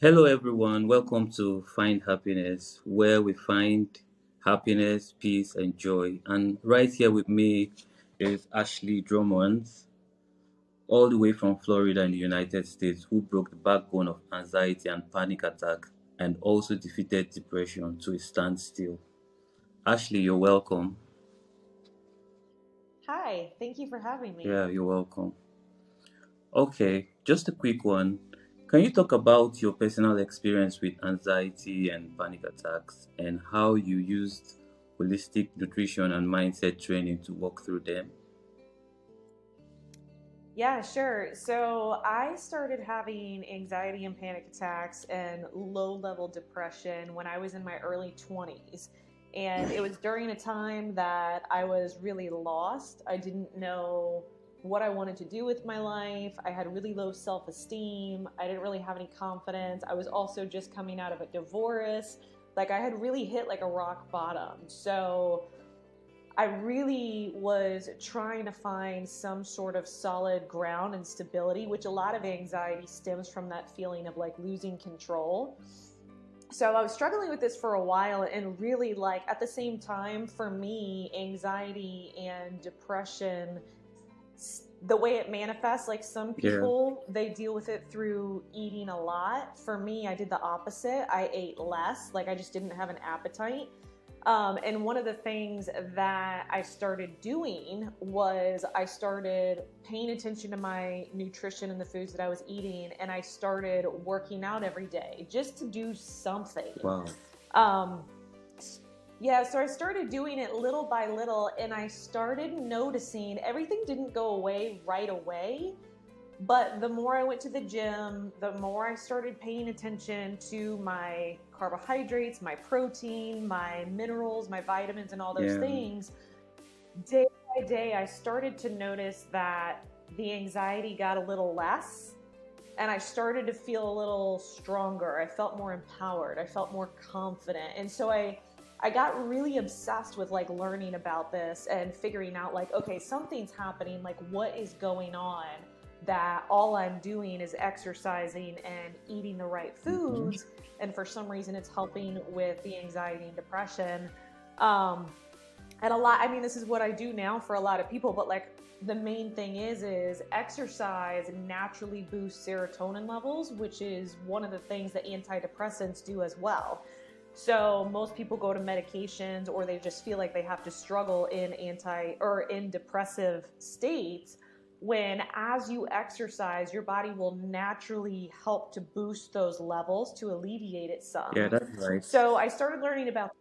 Hello, everyone. Welcome to Find Happiness, where we find happiness, peace, and joy. And right here with me is Ashley Drummonds, all the way from Florida in the United States, who broke the backbone of anxiety and panic attack and also defeated depression to a standstill. Ashley, you're welcome. Hi, thank you for having me. Yeah, you're welcome. Okay, just a quick one. Can you talk about your personal experience with anxiety and panic attacks and how you used holistic nutrition and mindset training to walk through them? Yeah, sure. So I started having anxiety and panic attacks and low level depression when I was in my early 20s. And it was during a time that I was really lost. I didn't know what I wanted to do with my life. I had really low self esteem. I didn't really have any confidence. I was also just coming out of a divorce. Like I had really hit like a rock bottom. So I really was trying to find some sort of solid ground and stability, which a lot of anxiety stems from that feeling of like losing control. So I was struggling with this for a while, and really, like, at the same time, for me, anxiety and depression, the way it manifests, like some Yeah, people, they deal with it through eating a lot. For me, I did the opposite. I ate less, like, I just didn't have an appetite. And one of the things that I started doing was I started paying attention to my nutrition and the foods that I was eating, and I started working out every day just to do something. wow. Um, yeah, so I started doing it little by little, and I started noticing everything didn't go away right away. But the more I went to the gym, the more I started paying attention to my carbohydrates, my protein, my minerals, my vitamins, and all those Yeah, things. Day by day, I started to notice that the anxiety got a little less and I started to feel a little stronger. I felt more empowered. I felt more confident. And so I got really obsessed with like learning about this and figuring out like, okay, something's happening. Like, what is going on? That all I'm doing is exercising and eating the right hmm, foods, and for some reason it's helping with the anxiety and depression. Um, and a lot, I mean, this is what I do now for a lot of people, but like the main thing is exercise naturally boosts serotonin levels, which is one of the things that antidepressants do as well. So most people go to medications, or they just feel like they have to struggle in anti or in depressive states, when as you exercise your body will naturally help to boost those levels to alleviate it yeah, some. that's right. So I started learning about,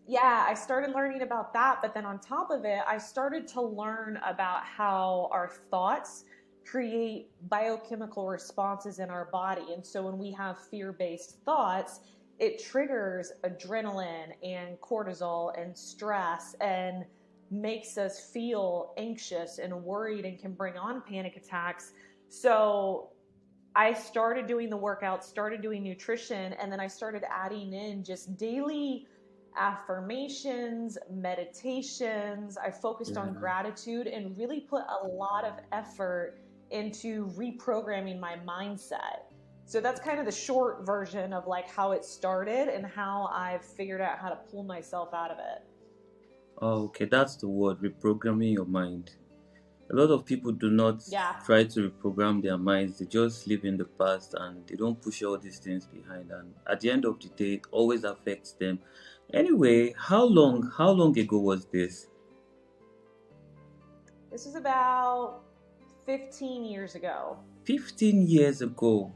yeah, I started learning about that. But then on top of it, I started to learn about how our thoughts create biochemical responses in our body. And so when we have fear based thoughts, it triggers adrenaline and cortisol and stress and makes us feel anxious and worried and can bring on panic attacks. So I started doing the workout, started doing nutrition, and then I started adding in just daily affirmations, meditations. I focused on Yeah. gratitude and really put a lot of effort into reprogramming my mindset. So that's kind of the short version of like how it started and how I've figured out how to pull myself out of it. Oh, okay, that's the word, reprogramming your mind. A lot of people do not Yeah. try to reprogram their minds. They just live in the past and they don't push all these things behind. And at the end of the day, it always affects them. Anyway, how long ago was this? This is about 15 years ago. 15 years ago.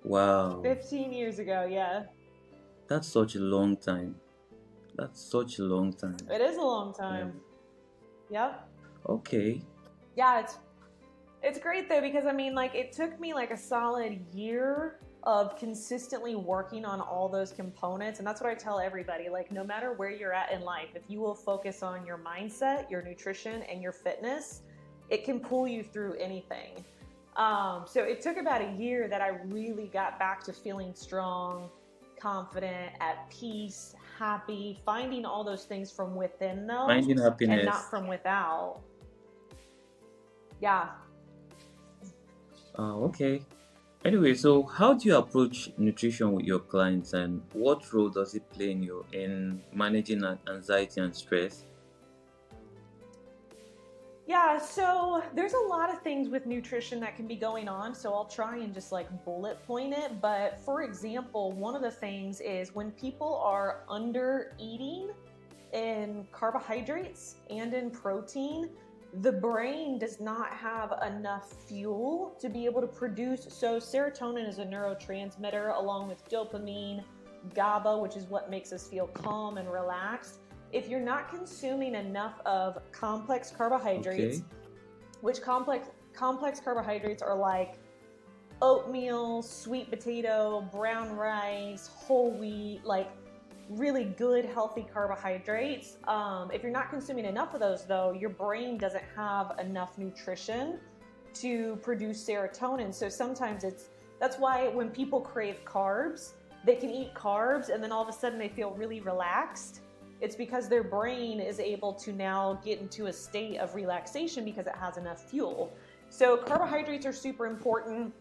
Wow. 15 years ago, yeah. That's such a long time. That's such a long time. It is a long Yeah. time. Yep. Okay. Yeah, it's great though, because I mean, like, it took me like a solid year of consistently working on all those components, and that's what I tell everybody. Like, no matter where you're at in life, if you will focus on your mindset, your nutrition, and your fitness, it can pull you through anything. So it took about a year that I really got back to feeling strong, confident, at peace, happy, finding all those things from within though, Finding and happiness. not from without. Yeah. Okay. Anyway, so how do you approach nutrition with your clients, and what role does it play in managing anxiety and stress? Yeah, so there's a lot of things with nutrition that can be going on. So I'll try and just like bullet point it. But for example, one of the things is when people are under eating in carbohydrates and in protein, the brain does not have enough fuel to be able to produce. So serotonin is a neurotransmitter along with dopamine, GABA, which is what makes us feel calm and relaxed. If you're not consuming enough of complex carbohydrates, Okay. which complex carbohydrates are like oatmeal, sweet potato, brown rice, whole wheat, like really good healthy carbohydrates. If you're not consuming enough of those, though, your brain doesn't have enough nutrition to produce serotonin. So sometimes that's why when people crave carbs, they can eat carbs and then all of a sudden they feel really relaxed. It's because their brain is able to now get into a state of relaxation because it has enough fuel. So carbohydrates are super important.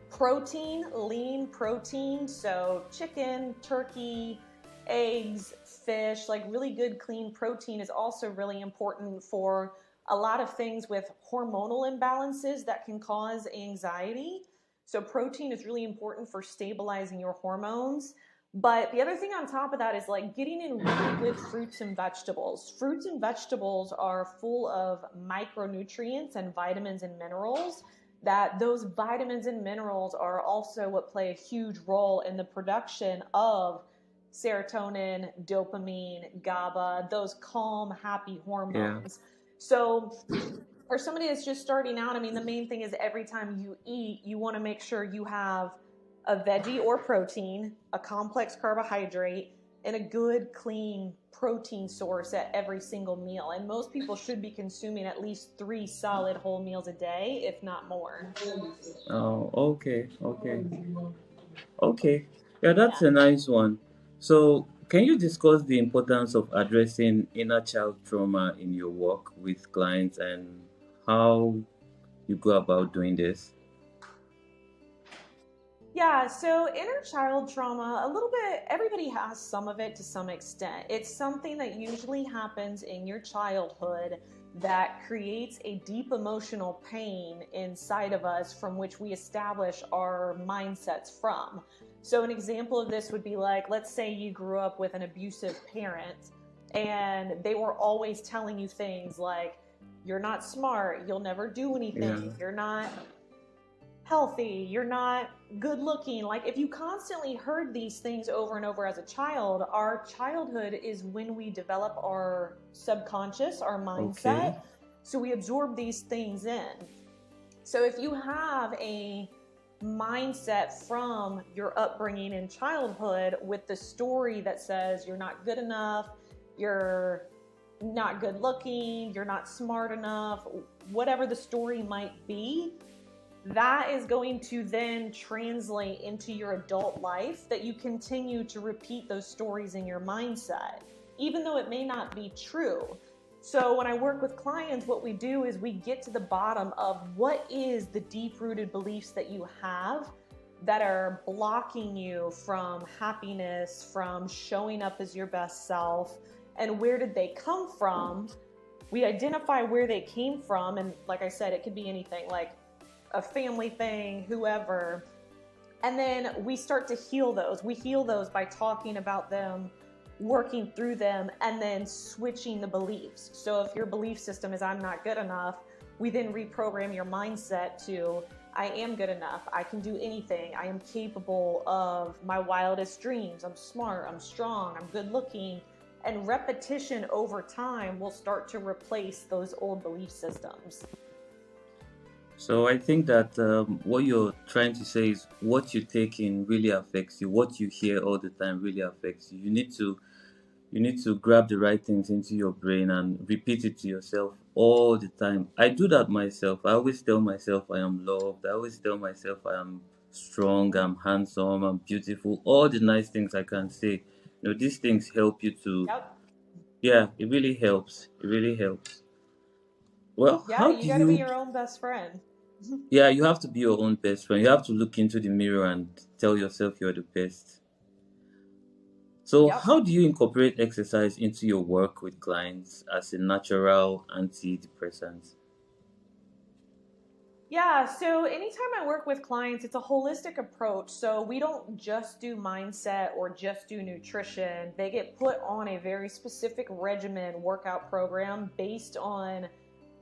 Protein, lean protein, so chicken, turkey, eggs, fish, like really good clean protein is also really important for a lot of things with hormonal imbalances that can cause anxiety. So protein is really important for stabilizing your hormones. But the other thing on top of that is like getting in really good fruits and vegetables. Fruits and vegetables are full of micronutrients and vitamins and minerals, that those vitamins and minerals are also what play a huge role in the production of serotonin, dopamine, GABA, those calm, happy Yeah. hormones. So, for somebody that's just starting out, I mean, the main thing is every time you eat, you want to make sure you have a veggie or protein, a complex carbohydrate, and a good, clean protein source at every single meal. And most people should be consuming at least 3 solid whole meals a day, if not more. Oh, okay, okay, okay. Yeah, that's Yeah. a nice one. So, can you discuss the importance of addressing inner child trauma in your work with clients and how you go about doing this? Yeah, so inner child trauma, a little bit, everybody has some of it to some extent. It's something that usually happens in your childhood that creates a deep emotional pain inside of us from which we establish our mindsets from. So, an example of this would be like, let's say you grew up with an abusive parent and they were always telling you things like, you're not smart, you'll never do Yeah, anything, you're not healthy, you're not good looking. Like, if you constantly heard these things over and over as a child, our childhood is when we develop our subconscious, our okay, mindset. So we absorb these things in. So if you have a mindset from your upbringing in childhood with the story that says you're not good enough, you're not good looking, you're not smart enough, whatever the story might be, that is going to then translate into your adult life, that you continue to repeat those stories in your mindset, even though it may not be true. So, when I work with clients, what we do is we get to the bottom of what is the deep rooted beliefs that you have that are blocking you from happiness, from showing up as your best self, and where did they come from? We identify where they came from, and like I said, it could be anything like a family thing, whoever. And then we start to heal those. We heal those by talking about them, working through them, and then switching the beliefs. So if your belief system is I'm not good enough, we then reprogram your mindset to I am good enough. I can do anything. I am capable of my wildest dreams. I'm smart. I'm strong. I'm good looking. And repetition over time will start to replace those old belief systems. so I think that what you're trying to say is what you take in really affects you. What you hear all the time really affects you. You need to grab the right things into your brain and repeat it to yourself all the time. I do that myself. I always tell myself I am loved. I always tell myself I am strong, I'm handsome, I'm beautiful. All the nice things I can say. These things help you to, Yep. yeah, it really helps. It really helps. Well, Yeah, how do you got to be you, your own best friend. Yeah, you have to be your own best friend. You have to look into the mirror and tell yourself you're the best. So, Yep. how do you incorporate exercise into your work with clients as a natural antidepressant? Yeah, so anytime I work with clients, it's a holistic approach. So we don't just do mindset or just do nutrition. They get put on a very specific regimen workout program based on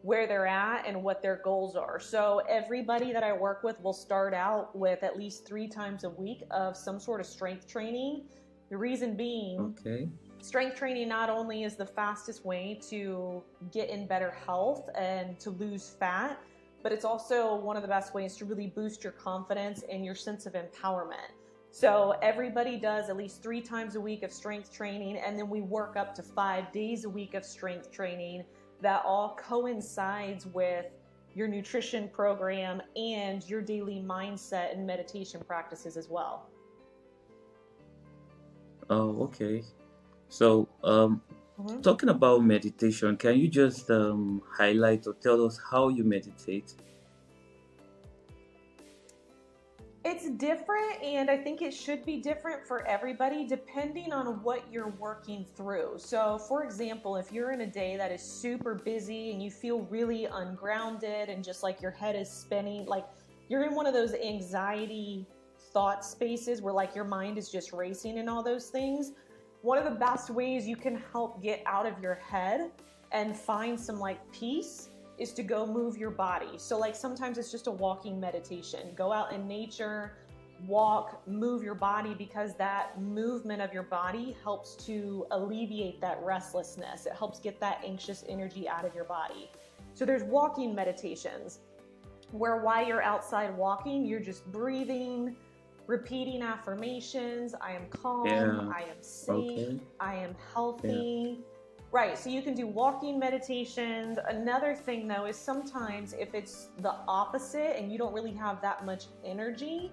where they're at and what their goals are. So everybody that I work with will start out with at least 3 times a week of some sort of strength training. The reason being, Okay. strength training not only is the fastest way to get in better health and to lose fat, but it's also one of the best ways to really boost your confidence and your sense of empowerment. So everybody does at least 3 times a week of strength training, and then we work up to 5 days a week of strength training that all coincides with your nutrition program and your daily mindset and meditation practices as well. Oh, okay. So, Mhm. talking about meditation, can you just highlight or tell us how you meditate? It's different, and I think it should be different for everybody depending on what you're working through. So, for example, if you're in a day that is super busy and you feel really ungrounded and just like your head is spinning, like you're in one of those anxiety thought spaces where like your mind is just racing and all those things, one of the best ways you can help get out of your head and find some like peace is to go move your body. So like sometimes it's just a walking meditation. Go out in nature, walk, move your body, because that movement of your body helps to alleviate that restlessness. It helps get that anxious energy out of your body. So there's walking meditations where while you're outside walking, you're just breathing, repeating affirmations. I am calm, Yeah. I am safe, Okay. I am Yeah. healthy. Right, so you can do walking meditations. Another thing though is sometimes if it's the opposite and you don't really have that much energy,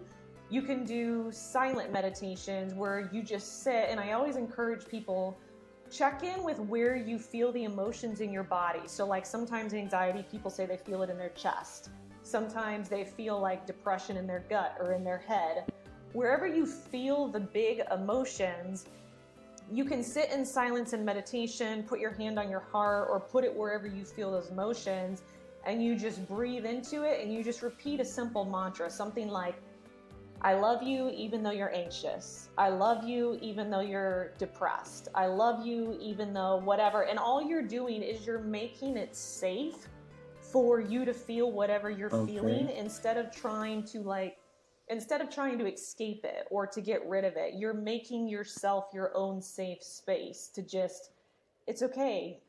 you can do silent meditations where you just sit. And I always encourage people, check in with where you feel the emotions in your body. So like sometimes anxiety, people say they feel it in their chest. Sometimes they feel like depression in their gut or in their head. Wherever you feel the big emotions, you can sit in silence and meditation, put your hand on your heart or put it wherever you feel those emotions, and you just breathe into it and you just repeat a simple mantra, something like, I love you even though you're anxious. I love you even though you're depressed. I love you even though whatever. And all you're doing is you're making it safe for you to feel whatever you're Okay. feeling instead of trying to escape it or to get rid of it. You're making yourself your own safe space to just, it's okay.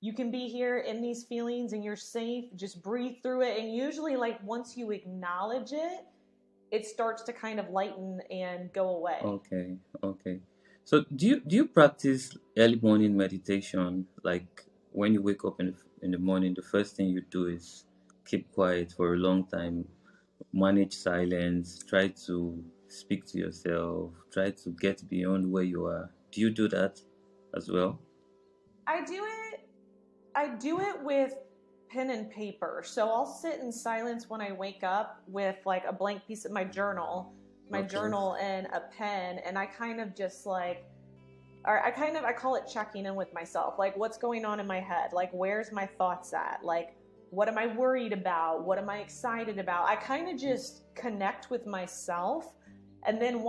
You can be here in these feelings and you're safe. Just breathe through it. And usually, like, once you acknowledge it, it starts to kind of lighten and go away. Okay. Okay. So, do you practice early morning meditation? Like when you wake up in the morning, the first thing you do is keep quiet for a long time, manage silence, try to speak to yourself, try to get beyond where you are. Do you do that as well? I do it I do it with pen and paper. So I'll sit in silence when I wake up with like a blank piece of my Okay. journal and a pen, and I kind of just like, or I call it checking in with myself. Like, what's going on in my head? Like, where's my thoughts at? Like, what am I worried about? What am I excited about? I kind of just connect with myself. And then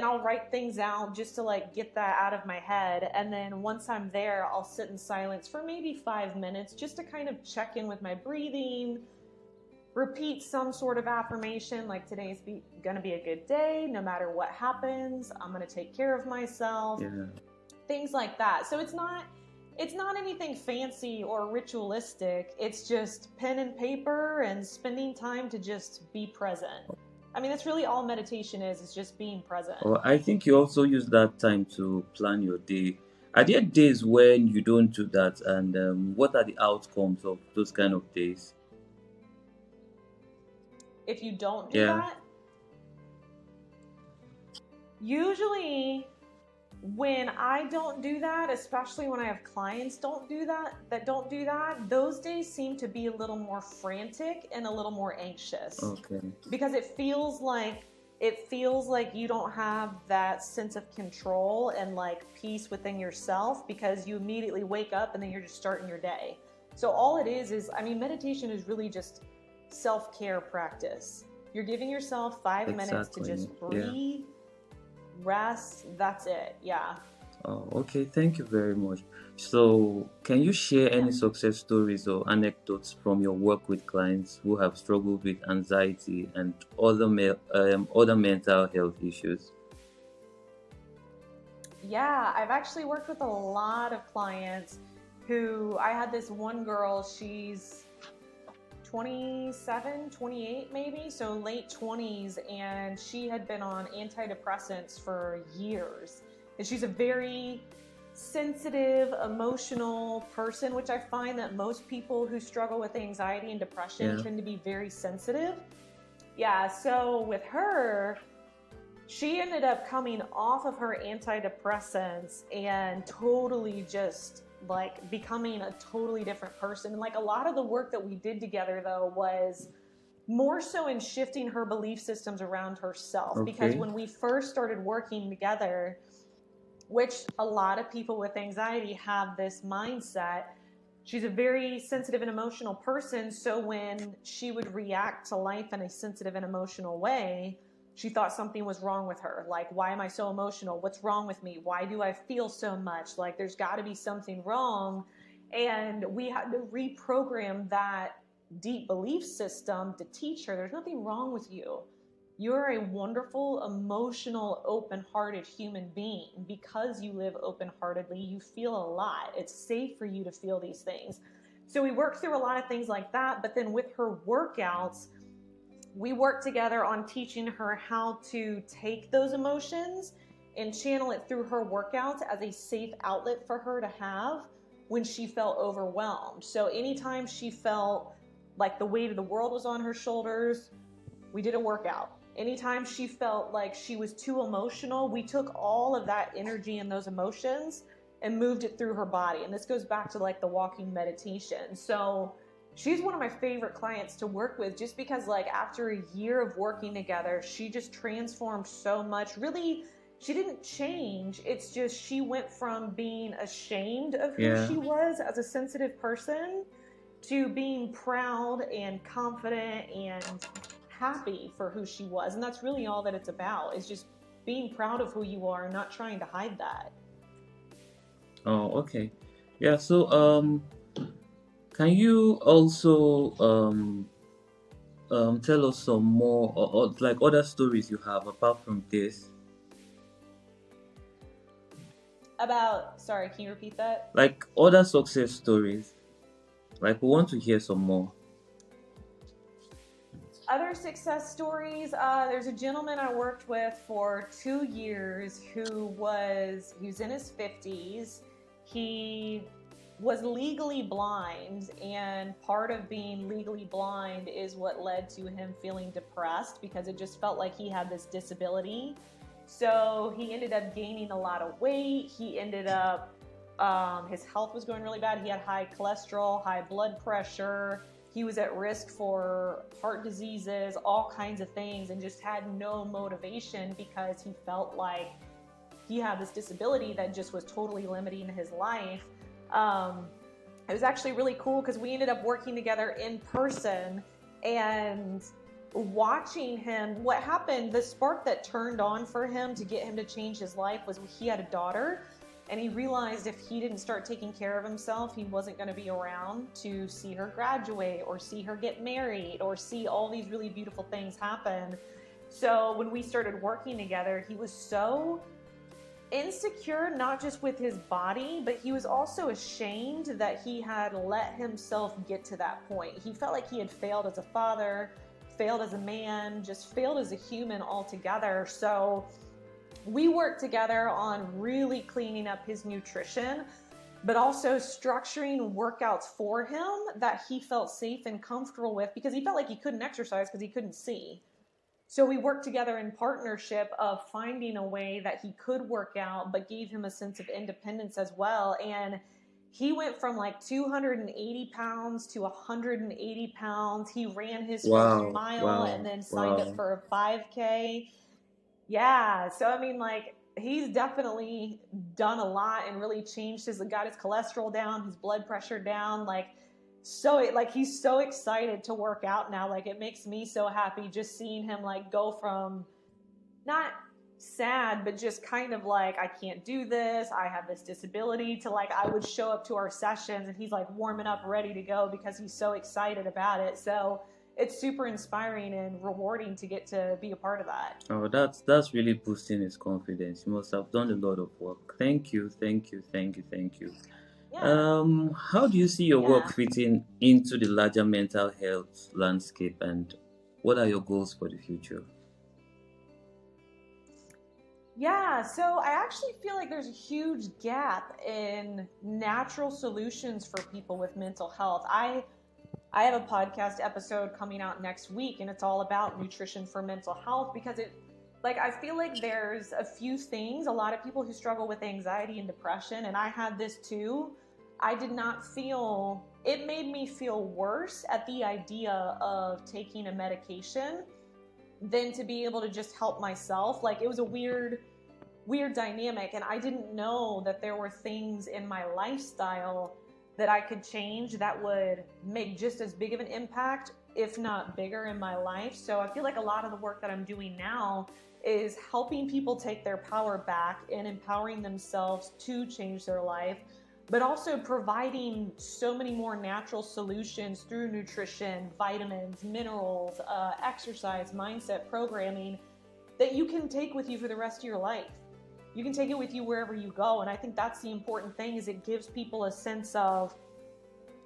I'll write things out just to like get that out of my head. And then once I'm there, I'll sit in silence for maybe 5 minutes just to kind of check in with my breathing, repeat some sort of affirmation like gonna be a good day. No matter what happens, I'm gonna take care of myself, Yeah. things like that. So it's not anything fancy or ritualistic. It's just pen and paper and spending time to just be present. I mean, that's really all meditation is just being present. Or I think you also use that time to plan your day. Are there days when you don't do that, and what are the outcomes of those kind of days? If you don't do Yeah. that, usually When I don't do that, especially when I have clients don't do that, those days seem to be a little more frantic and a little more anxious Okay. because it feels like you don't have that sense of control and like peace within yourself because you immediately wake up and then you're just starting your day. So all it is I mean meditation is really just self-care practice. You're giving yourself 5 minutes to Exactly. just Yeah. breathe, rest, that's it. Yeah. Oh, okay. Thank you very much. So, can you share Yeah. any success stories or anecdotes from your work with clients who have struggled with anxiety and other mental health issues? Yeah, I've actually worked with a lot of clients who I had this one girl, she's 27, 28 maybe, so late 20s, and she had been on antidepressants for years. And she's a very sensitive, emotional person, which I find that most people who struggle with anxiety and depression Yeah. tend to be very sensitive. Yeah, so with her, she ended up coming off of her antidepressants and totally just like becoming a totally different person. And like a lot of the work that we did together though was more so in shifting her belief systems around herself, because Okay. when we first started working together, which a lot of people with anxiety have this mindset, she's a very sensitive and emotional person. So when she would react to life in a sensitive and emotional way, she thought something was wrong with her. Like, why am I so emotional? What's wrong with me? Why do I feel so much? Like, there's got to be something wrong. And we had to reprogram that deep belief system to teach her there's nothing wrong with you. You're a wonderful, emotional, open hearted human being. Because you live open heartedly, you feel a lot. It's safe for you to feel these things. So we worked through a lot of things like that. But then with her workouts, we worked together on teaching her how to take those emotions and channel it through her workouts as a safe outlet for her to have when she felt overwhelmed. So anytime she felt like the weight of the world was on her shoulders, we did a workout. Anytime she felt like she was too emotional, we took all of that energy and those emotions and moved it through her body. And this goes back to like the walking meditation. So she's one of my favorite clients to work with just because like after a year of working together, she just transformed so much. Really, she didn't change. It's just she went from being ashamed of who Yeah. she was as a sensitive person to being proud and confident and happy for who she was. And that's really all that it's about, is just being proud of who you are and not trying to hide that. Oh, okay. Yeah. So, can you also tell us some more or like other stories you have apart from this? About, sorry, can you repeat that? Like other success stories. Like we want to hear some more. Other success stories, there's a gentleman I worked with for 2 years he was in his 50s. He was legally blind, and part of being legally blind is what led to him feeling depressed because it just felt like he had this disability. So he ended up gaining a lot of weight. He ended up his health was going really bad. He had high cholesterol, high blood pressure. He was at risk for heart diseases, all kinds of things, and just had no motivation because he felt like he had this disability that just was totally limiting his life. Um, it was actually really cool because we ended up working together in person and watching him. What happened, the spark that turned on for him to get him to change his life was he had a daughter, and he realized if he didn't start taking care of himself, he wasn't going to be around to see her graduate or see her get married or see all these really beautiful things happen. So when we started working together, he was so insecure, not just with his body, but he was also ashamed that he had let himself get to that point. He felt like he had failed as a father, failed as a man, just failed as a human altogether. So we worked together on really cleaning up his nutrition, but also structuring workouts for him that he felt safe and comfortable with, because he felt like he couldn't exercise because he couldn't see. So we worked together in partnership of finding a way that he could work out, but gave him a sense of independence as well. And he went from like 280 pounds to 180 pounds. He ran his first Wow, mile and wow, then signed up wow. for a 5K. Yeah. So, I mean, like, he's definitely done a lot and really changed got his cholesterol down, his blood pressure down. Like, he's so excited to work out now. Like, it makes me so happy just seeing him, like, go from not sad, but just kind of like, I can't do this, I have this disability, to like, I would show up to our sessions and he's like warming up, ready to go because he's so excited about it. So it's super inspiring and rewarding to get to be a part of that. Oh, that's really boosting his confidence. You must have done a lot of work. Thank you, thank you, thank you, thank you. Yeah. How do you see your work Yeah. fitting into the larger mental health landscape, and what are your goals for the future? Yeah, so I actually feel like there's a huge gap in natural solutions for people with mental health. I have a podcast episode coming out next week, and it's all about nutrition for mental health, because I feel like there's a few things. A lot of people who struggle with anxiety and depression, and I had this too. I did not feel, it made me feel worse at the idea of taking a medication than to be able to just help myself. Like, it was a weird dynamic, and I didn't know that there were things in my lifestyle that I could change that would make just as big of an impact, if not bigger, in my life. So I feel like a lot of the work that I'm doing now is helping people take their power back and empowering themselves to change their life, but also providing so many more natural solutions through nutrition, vitamins, minerals, exercise, mindset, programming, that you can take with you for the rest of your life. You can take it with you wherever you go. And I think that's the important thing, is it gives people a sense of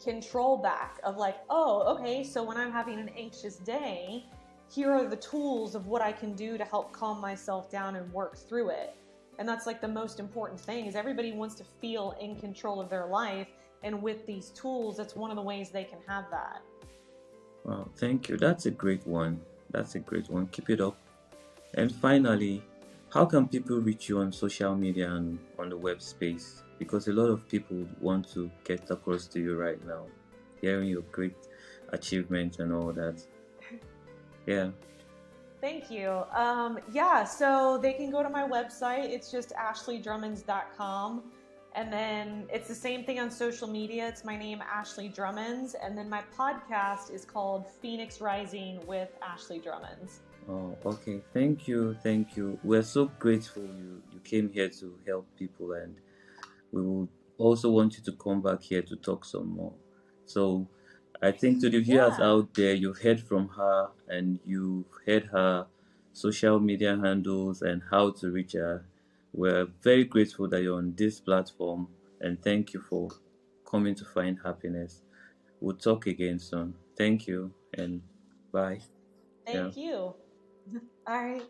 control back, of like, oh, okay, so when I'm having an anxious day, here are the tools of what I can do to help calm myself down and work through it. And that's like the most important thing, is everybody wants to feel in control of their life. And with these tools, that's one of the ways they can have that. Wow, thank you. That's a great one. That's a great one. Keep it up. And finally, how can people reach you on social media and on the web space? Because a lot of people want to get across to you right now, hearing your great achievements and all that. Yeah. Thank you. Yeah, so they can go to my website. It's just ashleydrummonds.com. And then it's the same thing on social media. It's my name, Ashley Drummonds. And then my podcast is called Phoenix Rising with Ashley Drummonds. Oh, okay. Thank you. Thank you. We're so grateful you came here to help people, and we will also want you to come back here to talk some more. So I think to the viewers Yeah. out there, you've heard from her and you've heard her social media handles and how to reach her. We're very grateful that you're on this platform, and thank you for coming to find happiness. We'll talk again soon. Thank you and bye. Yeah. Thank you. All right.